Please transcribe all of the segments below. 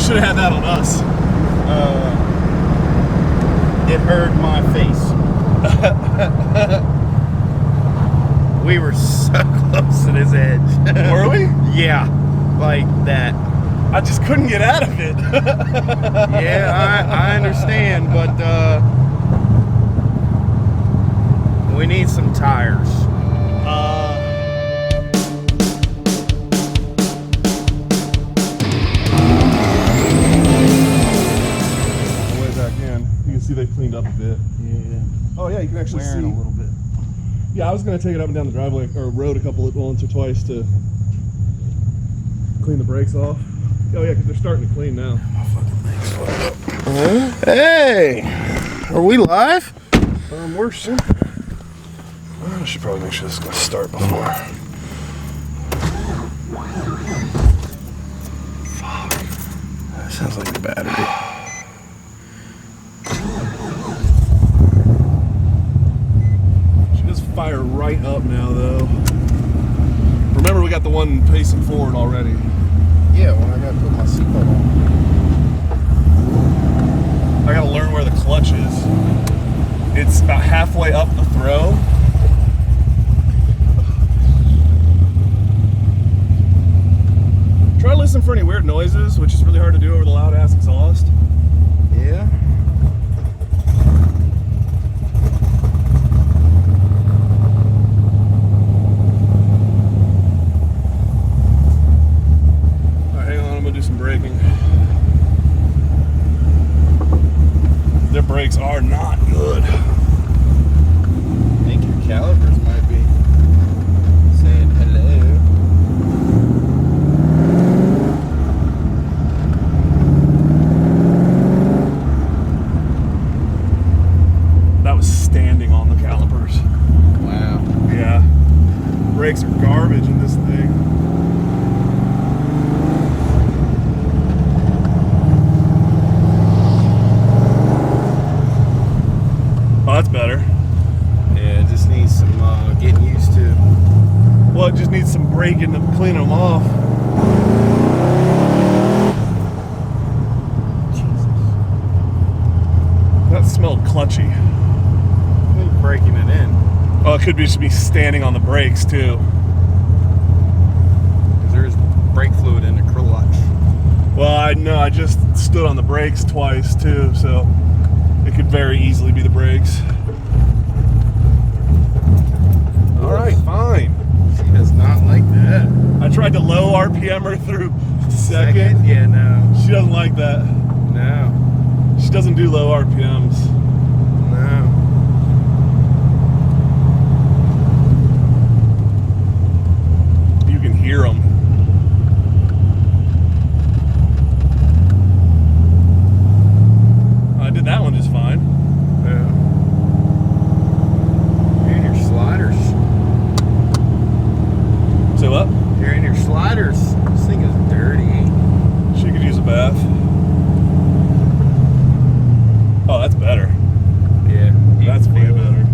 should have had that on us. It hurt my face. We were so close to this edge. Were we? Yeah, like that. I just couldn't get out of it. Yeah, I understand, but we need some tires. Way back in, you can see they cleaned up a bit. Yeah. Oh yeah, you can actually Wearing see a little bit. Yeah, I was gonna take it up and down the driveway or road once or twice to clean the brakes off. Oh yeah, because they're starting to clean now. My fucking thing's fucked up. Hey, are we live? We're soon. I should probably make sure this is gonna start before. Fuck. That sounds like the battery. She does fire right up now though. Remember, we got the one pacing forward already. Yeah, well, I gotta put my seatbelt on. I gotta learn where the clutch is. It's about halfway up the throw. Try to listen for any weird noises, which is really hard to do over the loud ass exhaust. Yeah. Hang on, I'm gonna do some braking. Their brakes are not good. I think your calipers might be saying hello. That was standing on the calipers. Wow. Yeah. Brakes are garbage in this thing. Oh, that's better. Yeah, it just needs some getting used to. Well, it just needs some braking to clean them off. Jesus. That smelled clutchy. Keep breaking it in. Oh, it could be just me standing on the brakes too. Because there's brake fluid in the clutch. Well, I know I just stood on the brakes twice too, so it could very easily be the brakes. All right, fine. She does not like that. I tried to low RPM her through second. Yeah, no. She doesn't like that. No. She doesn't do low RPMs. No. You can hear them. I did that one just fine. Yeah. You're in your sliders. Say what? You're in your sliders. This thing is dirty. She could use a bath. Oh, that's better. Yeah. That's way better.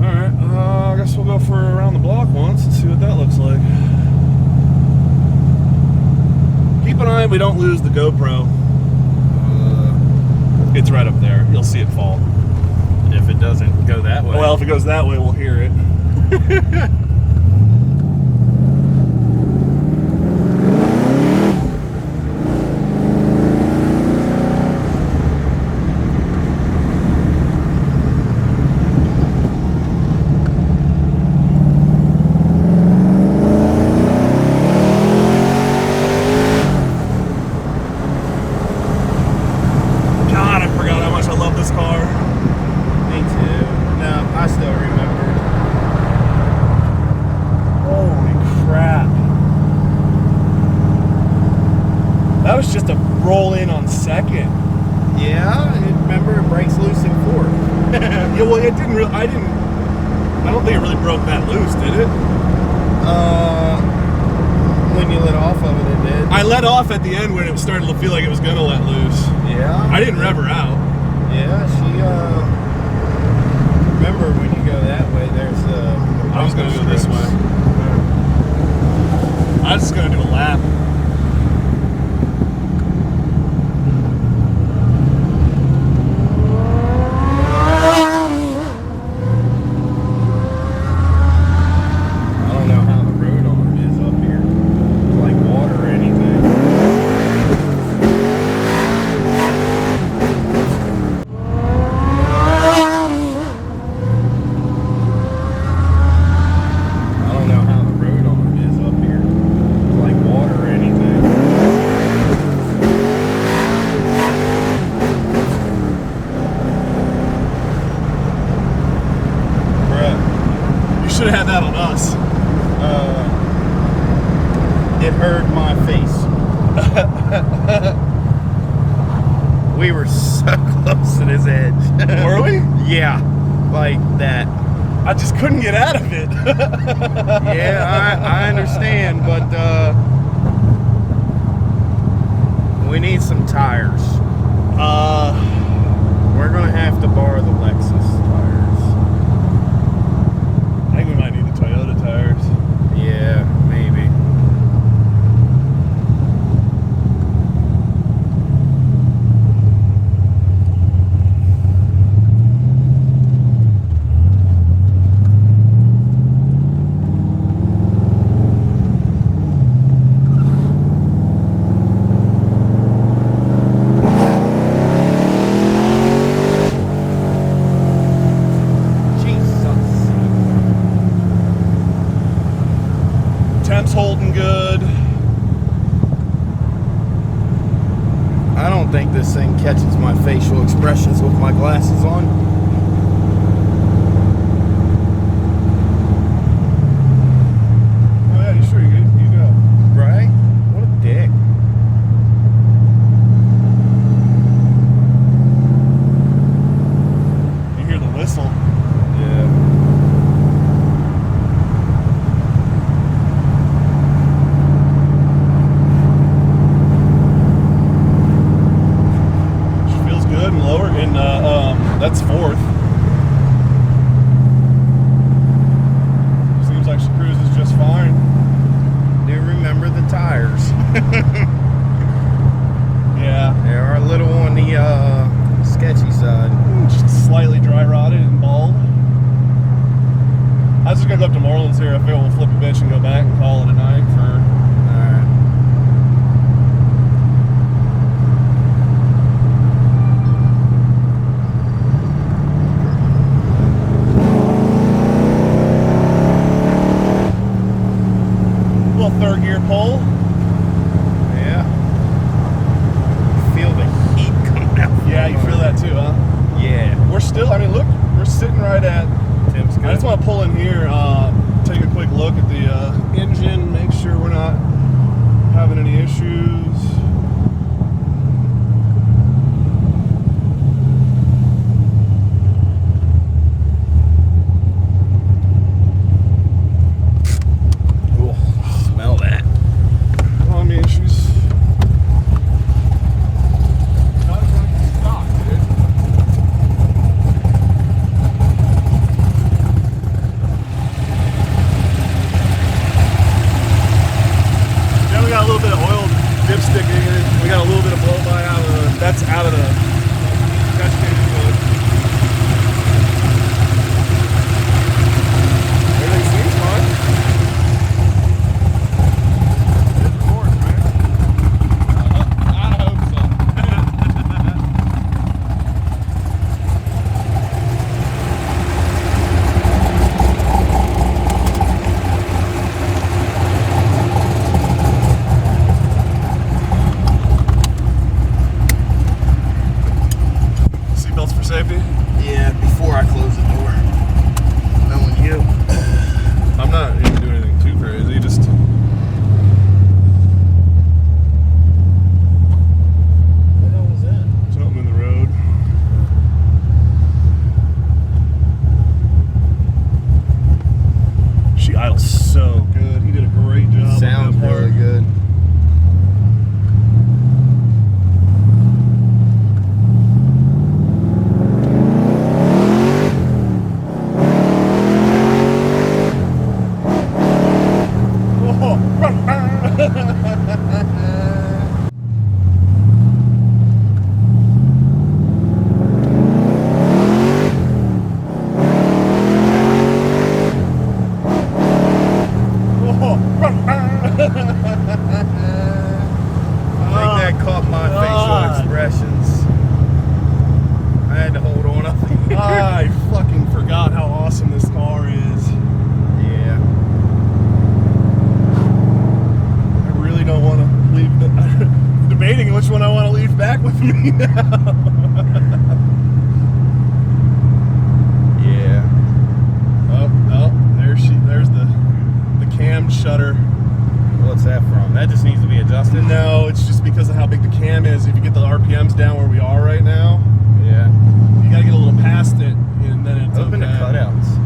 Alright, I guess we'll go for around the block once and see what that looks like. Keep an eye we don't lose the GoPro. It's right up there. You'll see it fall. If it doesn't go that way. Well, if it goes that way, we'll hear it. God, I forgot how much I love this car. Me too. No, I still remember. Holy crap. That was just a roll in on second. Yeah, remember it breaks loose in fourth. Yeah, well, it didn't really, I don't think it really broke that loose, did it? When you let off of it, it did. I let off at the end when it was starting to feel like it was gonna let loose. Yeah. I didn't rev her out. Yeah, she, remember when you go that way, there's I was gonna go this way. I was just gonna do a lap. I don't know how the road arm is up here. Like water or anything. I don't know how the road arm is up here. Like water or anything. Bruh. You should have had that on us. It hurt my face. We were so close to this edge. Were we? Yeah, like that. I just couldn't get out of it. Yeah, I understand, but we need some tires. We're gonna have to borrow the Lexus tires. I think we might need the Toyota tires. Yeah, maybe. Temp's holding good. I don't think this thing catches my facial expressions with my glasses on. Oh yeah, you sure you good? You go. Right? What a dick. You hear the whistle. Yeah. She feels good and lower, and that's fourth. Seems like she cruises just fine. Do remember the tires. Yeah. They are a little on the sketchy side. Just slightly dry rotted and bald. I was just gonna go up to Moreland's here. I figure we'll flip a bitch and go back and call it a night for. Alright. Little third gear pull. Yeah. Feel the heat coming out. Yeah, you feel that too, huh? Yeah. We're still, I mean, look, we're sitting right at. Tim's good. I just want to pull in here, take a quick look at the engine, make sure we're not having any issues. Ooh, smell that. Well, I mean, she's not as running stock, dude. Yeah, we got a little bit of oil dipstick in it. We got a little bit of blow by out of the, that's out of the cascade fluid. Everything seems fine. It records, man. I hope so. Seatbelts for safety. Yeah, before I close the door. Knowing you. I'm not even doing anything too crazy, just What the hell was that? something in the road. She idles so good. He did a great job. Sounds on that part. really good. me now. Yeah. There's the cam shutter. What's that from? That just needs to be adjusted. No, it's just because of how big the cam is. If you get the RPMs down where we are right now, Yeah. you gotta get a little past it, and then it's Open okay. the cutouts.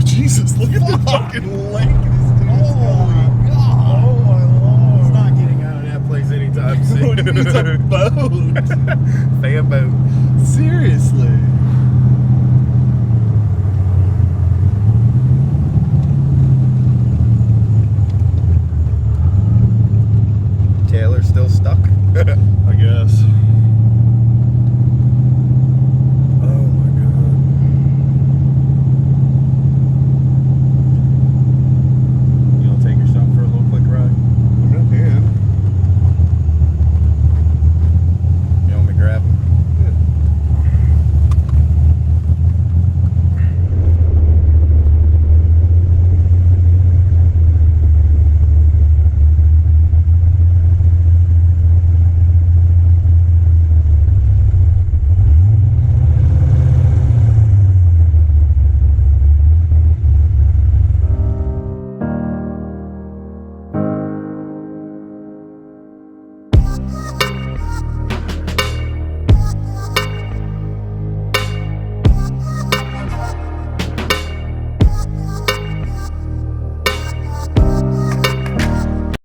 Jesus, look at the fucking lake this dude's Holy got. God. Oh my lord. It's not getting out of that place anytime soon. It's a boat. Fan boat.